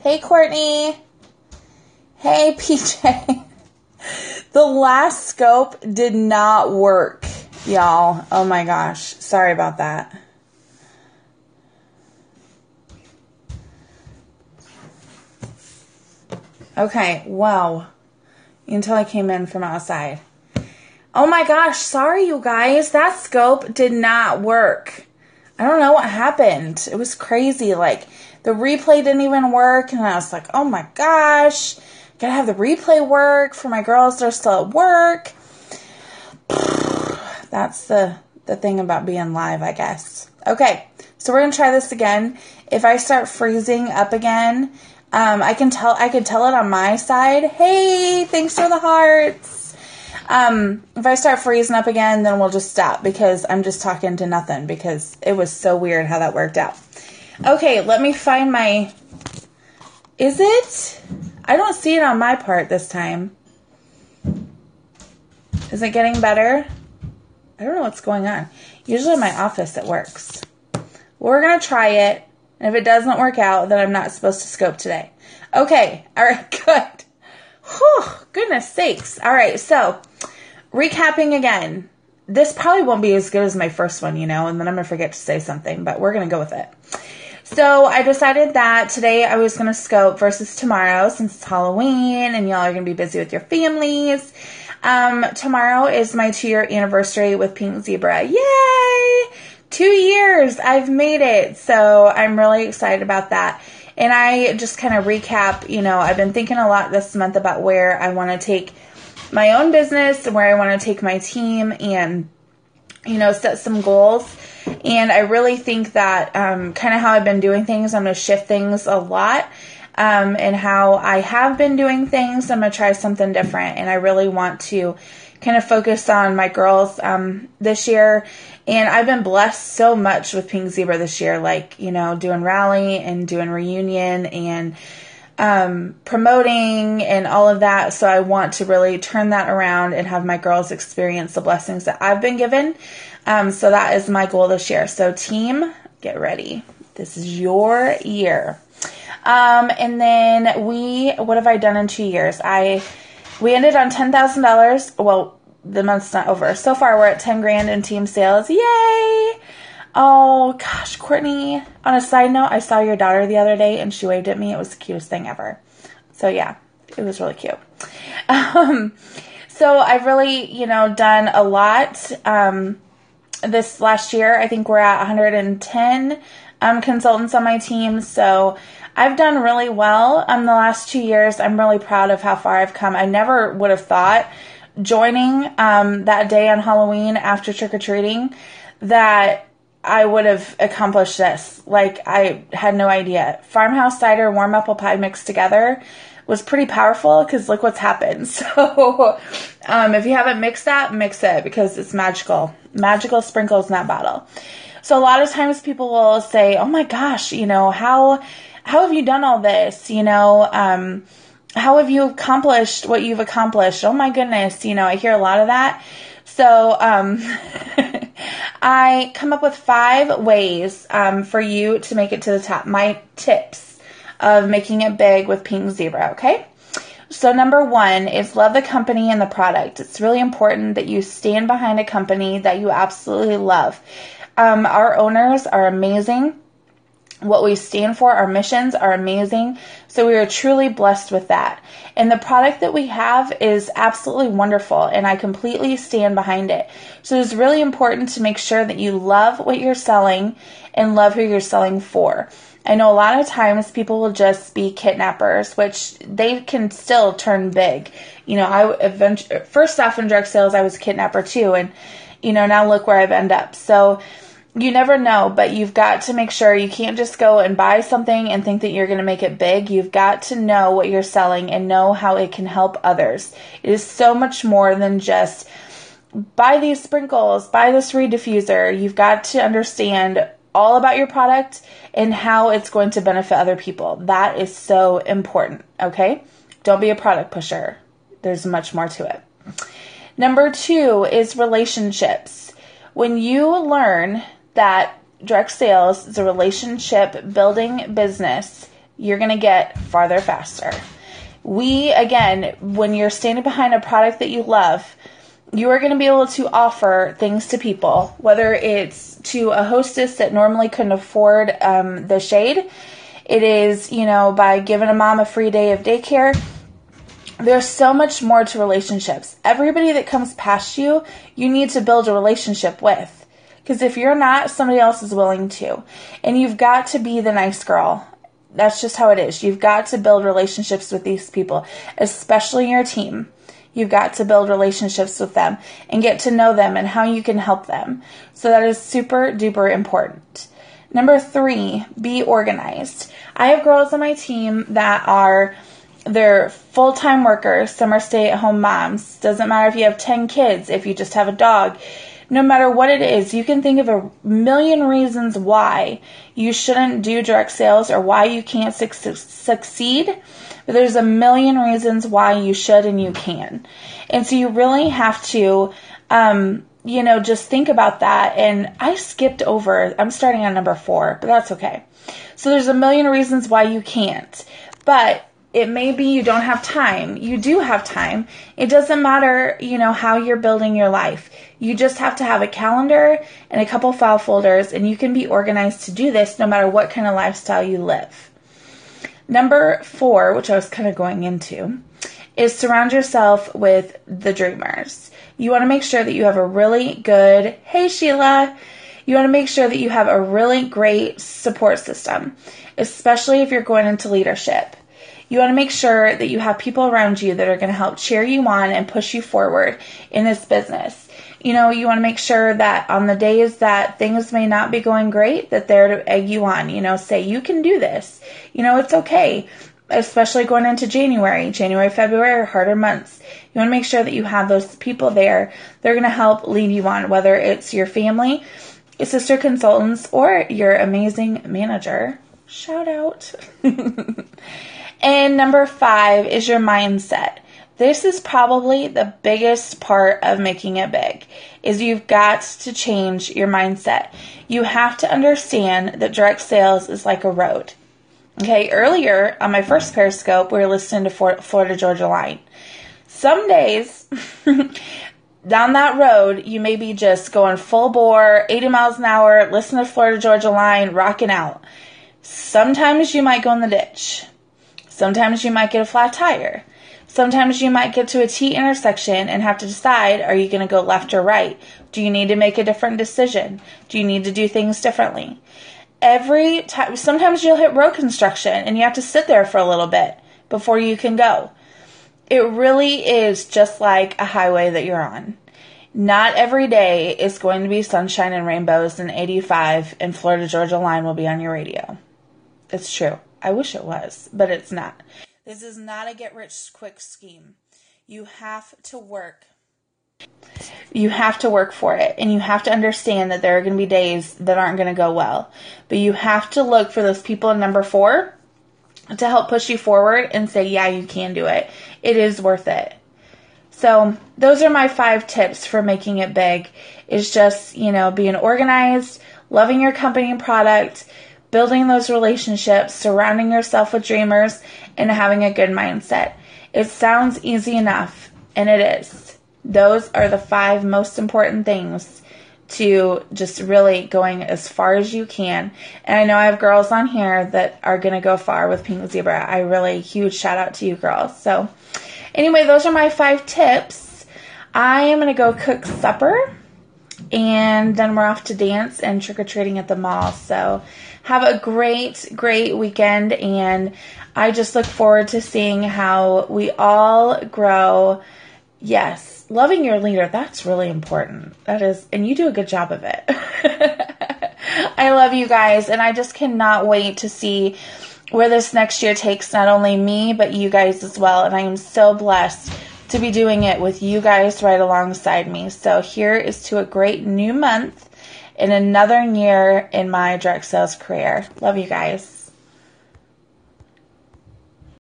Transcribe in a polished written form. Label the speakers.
Speaker 1: Hey, Courtney. Hey, PJ. The last scope did not work, y'all. Oh my gosh. Sorry about that. Okay, wow. Until I came in from outside. Oh my gosh, sorry you guys. That scope did not work. I don't know what happened. It was crazy. Like, the replay didn't even work. And I was like, oh my gosh. Gotta have the replay work for my girls that are still at work. That's the thing about being live, I guess. Okay, so we're going to try this again. If I start freezing up again, I can tell it on my side. Hey, thanks for the hearts. If I start freezing up again, then we'll just stop because I'm just talking to nothing because it was so weird how that worked out. Okay, let me find my... Is it? I don't see it on my part this time. Is it getting better? I don't know what's going on. Usually in my office it works. We're going to try it. And if it doesn't work out, then I'm not supposed to scope today. Okay. All right. Good. Whew, goodness sakes. All right. So recapping again. This probably won't be as good as my first one, and then I'm going to forget to say something, but we're going to go with it. So I decided that today I was going to scope versus tomorrow since it's Halloween and y'all are going to be busy with your families. Tomorrow is my 2-year anniversary with Pink Zebra. Yay! 2 years. I've made it. So I'm really excited about that. And I just kind of recap, I've been thinking a lot this month about where I want to take my own business and where I want to take my team and, set some goals. And I really think that kind of how I've been doing things, I'm going to shift things a lot. And how I have been doing things, I'm going to try something different. And I really want to kind of focus on my girls this year. And I've been blessed so much with Pink Zebra this year, like, doing rally and doing reunion and promoting and all of that. So I want to really turn that around and have my girls experience the blessings that I've been given. So that is my goal this year. So team, get ready. This is your year. And then what have I done in 2 years? We ended on $10,000. Well, the month's not over. So far, we're at 10 grand in team sales. Yay! Oh gosh, Courtney, on a side note, I saw your daughter the other day and she waved at me. It was the cutest thing ever. So yeah, it was really cute. So I've really, done a lot, this last year. I think we're at 110, consultants on my team. So I've done really well the last 2 years. I'm really proud of how far I've come. I never would have thought joining that day on Halloween after trick-or-treating that I would have accomplished this. Like, I had no idea. Farmhouse cider, warm apple pie mixed together was pretty powerful because look what's happened. So if you haven't mixed that, mix it because it's magical. Magical sprinkles in that bottle. So a lot of times people will say, oh my gosh, how have you done all this? How have you accomplished what you've accomplished? Oh my goodness. I hear a lot of that. So, I come up with 5 ways, for you to make it to the top. My tips of making it big with Pink Zebra. Okay. So number 1 is love the company and the product. It's really important that you stand behind a company that you absolutely love. Our owners are amazing. What we stand for, our missions are amazing. So we are truly blessed with that. And the product that we have is absolutely wonderful, and I completely stand behind it. So it's really important to make sure that you love what you're selling and love who you're selling for. I know a lot of times people will just be kidnappers, which they can still turn big. First off in direct sales, I was a kidnapper too. And, now look where I've ended up. So you never know, but you've got to make sure you can't just go and buy something and think that you're going to make it big. You've got to know what you're selling and know how it can help others. It is so much more than just buy these sprinkles, buy this reed diffuser. You've got to understand all about your product and how it's going to benefit other people. That is so important, okay? Don't be a product pusher. There's much more to it. Number 2 is relationships. When you learn that direct sales is a relationship building business, you're going to get farther faster. Again, when you're standing behind a product that you love, you are going to be able to offer things to people, whether it's to a hostess that normally couldn't afford the shade. It is, by giving a mom a free day of daycare. There's so much more to relationships. Everybody that comes past you, you need to build a relationship with. Because if you're not, somebody else is willing to. And you've got to be the nice girl. That's just how it is. You've got to build relationships with these people, especially your team. You've got to build relationships with them and get to know them and how you can help them. So that is super duper important. Number 3, be organized. I have girls on my team that they're full-time workers. Some are stay-at-home moms. Doesn't matter if you have 10 kids, if you just have a dog. No matter what it is, you can think of a million reasons why you shouldn't do direct sales or why you can't succeed. But there's a million reasons why you should and you can. And so you really have to, just think about that. And I skipped over, I'm starting on number 4, but that's okay. So there's a million reasons why you can't. But it may be you don't have time. You do have time. It doesn't matter, how you're building your life. You just have to have a calendar and a couple file folders, and you can be organized to do this no matter what kind of lifestyle you live. Number 4, which I was kind of going into, is surround yourself with the dreamers. You want to make sure that you have a really good, hey Sheila, you want to make sure that you have a really great support system, especially if you're going into leadership. You want to make sure that you have people around you that are going to help cheer you on and push you forward in this business. You want to make sure that on the days that things may not be going great, that they're to egg you on, say, you can do this. It's okay, especially going into January, February are harder months. You want to make sure that you have those people there. They're going to help lead you on, whether it's your family, sister consultants, or your amazing manager. Shout out. And number 5 is your mindset. This is probably the biggest part of making it big, is you've got to change your mindset. You have to understand that direct sales is like a road. Okay, earlier on my first Periscope, we were listening to Florida Georgia Line. Some days down that road, you may be just going full bore, 80 miles an hour, listen to Florida Georgia Line, rocking out. Sometimes you might go in the ditch. Sometimes you might get a flat tire. Sometimes you might get to a T intersection and have to decide, are you going to go left or right? Do you need to make a different decision? Do you need to do things differently? Every time, sometimes you'll hit road construction and you have to sit there for a little bit before you can go. It really is just like a highway that you're on. Not every day is going to be sunshine and rainbows and 85 and Florida Georgia Line will be on your radio. It's true. I wish it was, but it's not. This is not a get-rich-quick scheme. You have to work. You have to work for it, and you have to understand that there are going to be days that aren't going to go well. But you have to look for those people in number 4 to help push you forward and say, yeah, you can do it. It is worth it. So those are my 5 tips for making it big. Is just, being organized, loving your company and product, building those relationships, surrounding yourself with dreamers, and having a good mindset. It sounds easy enough, and it is. Those are the 5 most important things to just really going as far as you can. And I know I have girls on here that are going to go far with Pink Zebra. I really, huge shout out to you girls. So anyway, those are my 5 tips. I am going to go cook supper, and then we're off to dance and trick-or-treating at the mall. So have a great, great weekend, and I just look forward to seeing how we all grow. Yes, loving your leader, that's really important. That is, and you do a good job of it. I love you guys, and I just cannot wait to see where this next year takes not only me, but you guys as well. And I am so blessed to be doing it with you guys right alongside me. So here is to a great new month and another year in my direct sales career. Love you guys.